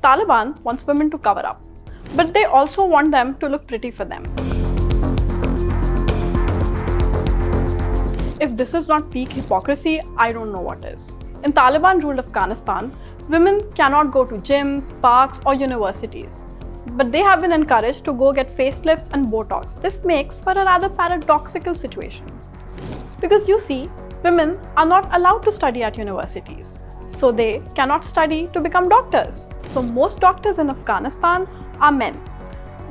Taliban wants women to cover up, but they also want them to look pretty for them. If this is not peak hypocrisy, I don't know what is. In Taliban-ruled Afghanistan, women cannot go to gyms, parks, or universities. But they have been encouraged to go get facelifts and Botox. This makes for a rather paradoxical situation. Because you see, women are not allowed to study at universities. So they cannot study to become doctors. So most doctors in Afghanistan are men.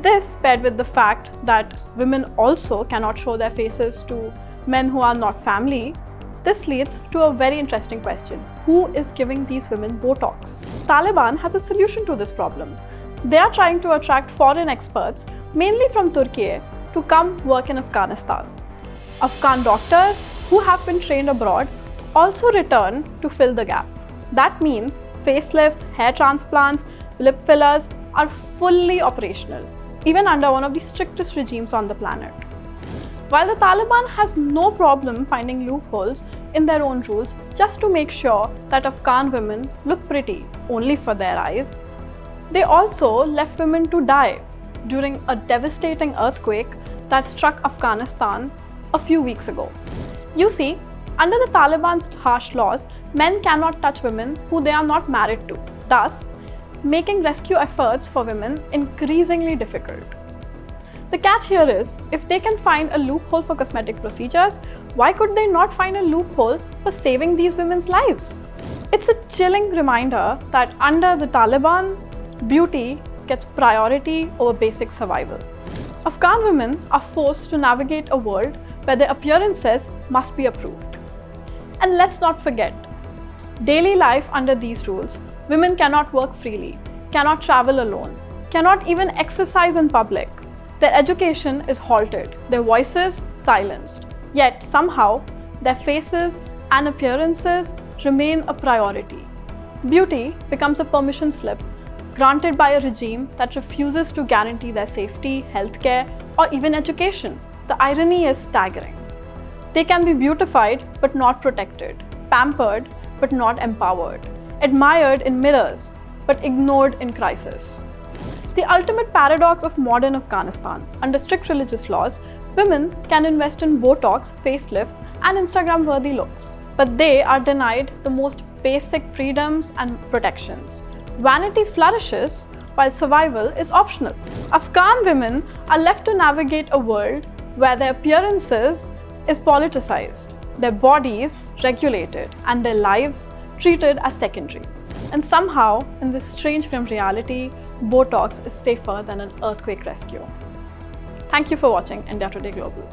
This paired with the fact that women also cannot show their faces to men who are not family, this leads to a very interesting question. Who is giving these women Botox? Taliban has a solution to this problem. They are trying to attract foreign experts, mainly from Turkey, to come work in Afghanistan. Afghan doctors who have been trained abroad also return to fill the gap. That means facelifts, hair transplants, lip fillers are fully operational, even under one of the strictest regimes on the planet. While the Taliban has no problem finding loopholes in their own rules just to make sure that Afghan women look pretty only for their eyes, they also left women to die during a devastating earthquake that struck Afghanistan a few weeks ago. You see, under the Taliban's harsh laws, men cannot touch women who they are not married to, thus making rescue efforts for women increasingly difficult. The catch here is, if they can find a loophole for cosmetic procedures, why could they not find a loophole for saving these women's lives? It's a chilling reminder that under the Taliban, beauty gets priority over basic survival. Afghan women are forced to navigate a world where their appearances must be approved. And let's not forget, daily life under these rules, women cannot work freely, cannot travel alone, cannot even exercise in public. Their education is halted, their voices silenced. Yet somehow, their faces and appearances remain a priority. Beauty becomes a permission slip granted by a regime that refuses to guarantee their safety, healthcare, or even education. The irony is staggering. They can be beautified but not protected, pampered but not empowered, admired in mirrors but ignored in crisis. The ultimate paradox of modern Afghanistan. Under strict religious laws, women can invest in Botox, facelifts, and Instagram-worthy looks. But they are denied the most basic freedoms and protections. Vanity flourishes while survival is optional. Afghan women are left to navigate a world where their appearances is politicized, their bodies regulated, and their lives treated as secondary. And somehow, in this strange grim reality, Botox is safer than an earthquake rescue. Thank you for watching India Today Global.